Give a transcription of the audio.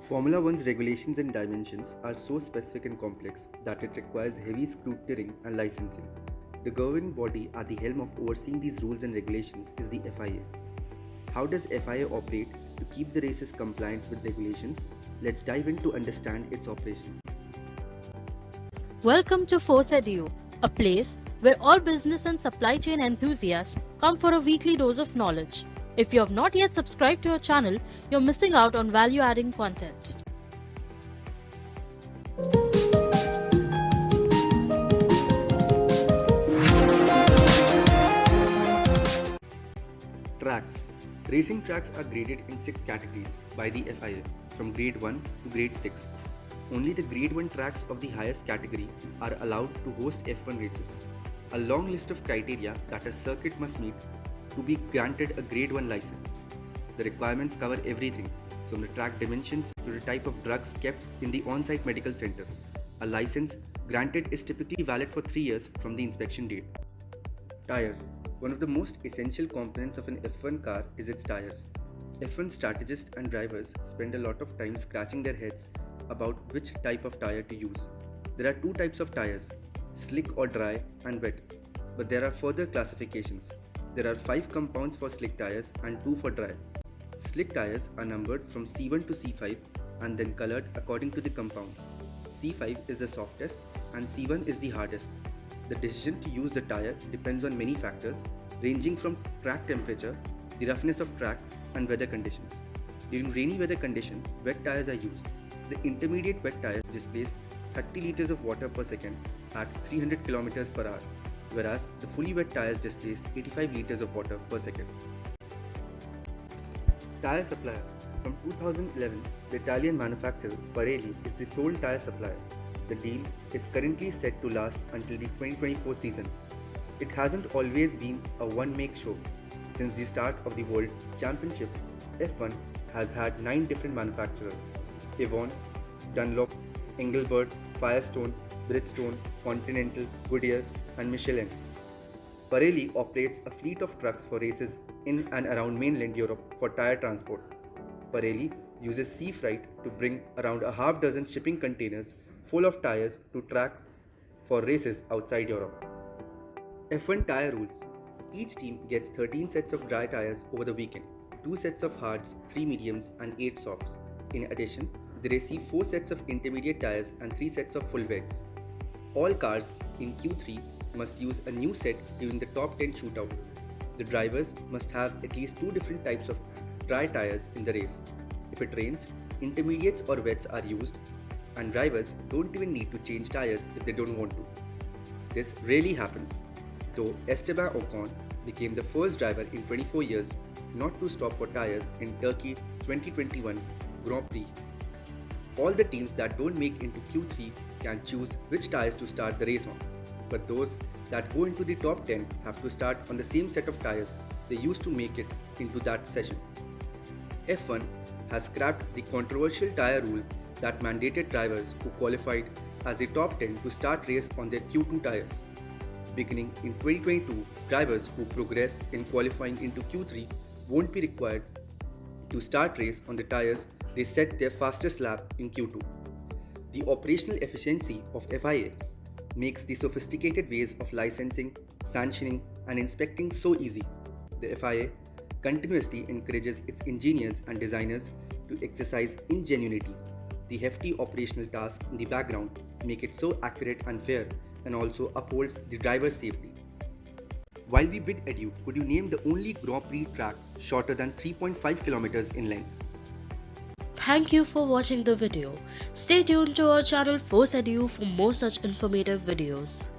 Formula One's regulations and dimensions are so specific and complex that it requires heavy scrutinying and licensing. The governing body at the helm of overseeing these rules and regulations is the FIA. How does FIA operate to keep the races compliant with regulations? Let's dive in to understand its operations. Welcome to Force Edu, a place where all business and supply chain enthusiasts come for a weekly dose of knowledge. If you have not yet subscribed to our channel, you're missing out on value-adding content. Tracks. Racing tracks are graded in 6 categories by the FIA, from grade 1 to grade 6. Only the grade 1 tracks of the highest category are allowed to host F1 races. A long list of criteria that a circuit must meet to be granted a grade 1 license. The requirements cover everything from the track dimensions to the type of drugs kept in the on-site medical center. A license granted is typically valid for 3 years from the inspection date. Tires. One of the most essential components of an F1 car is its tires. F1 strategists and drivers spend a lot of time scratching their heads about which type of tire to use. There are 2 types of tires, slick or dry and wet, but there are further classifications. There are 5 compounds for slick tires and 2 for dry. Slick tires are numbered from C1 to C5 and then colored according to the compounds. C5 is the softest and C1 is the hardest. The decision to use the tire depends on many factors, ranging from track temperature, the roughness of track, and weather conditions. During rainy weather conditions, wet tires are used. The intermediate wet tires displace 30 liters of water per second at 300 km per hour, whereas the fully wet tires displace 85 liters of water per second. Tyre supplier. From 2011, the Italian manufacturer Pirelli is the sole tyre supplier. The deal is currently set to last until the 2024 season. It hasn't always been a one-make show. Since the start of the World Championship, F1 has had 9 different manufacturers: Avon, Dunlop, Engelbert, Firestone, Bridgestone, Continental, Goodyear, and Michelin. Pirelli operates a fleet of trucks for races in and around mainland Europe for tire transport. Pirelli uses sea freight to bring around a half dozen shipping containers full of tires to track for races outside Europe. F1 tire rules. Each team gets 13 sets of dry tires over the weekend, 2 sets of hards, 3 mediums, and 8 softs. In addition, they receive 4 sets of intermediate tires and 3 sets of full wets. All cars in Q3 must use a new set during the top 10 shootout. The drivers must have at least 2 different types of dry tires in the race. If it rains, intermediates or wets are used, and drivers don't even need to change tires if they don't want to. This rarely happens, though Esteban Ocon became the first driver in 24 years not to stop for tires in Turkey 2021 Grand Prix. All the teams that don't make into Q3 can choose which tires to start the race on, but those that go into the top 10 have to start on the same set of tires they used to make it into that session. F1 has scrapped the controversial tire rule that mandated drivers who qualified as the top 10 to start race on their Q2 tires. Beginning in 2022, drivers who progress in qualifying into Q3 won't be required to start race on the tires they set their fastest lap in Q2. The operational efficiency of FIA makes the sophisticated ways of licensing, sanctioning, and inspecting so easy. The FIA continuously encourages its engineers and designers to exercise ingenuity. The hefty operational tasks in the background make it so accurate and fair, and also upholds the driver's safety. While we bid Edu, could you name the only Grand Prix track shorter than 3.5 kilometers in length? Thank you for watching the video. Stay tuned to our channel Force Edu for more such informative videos.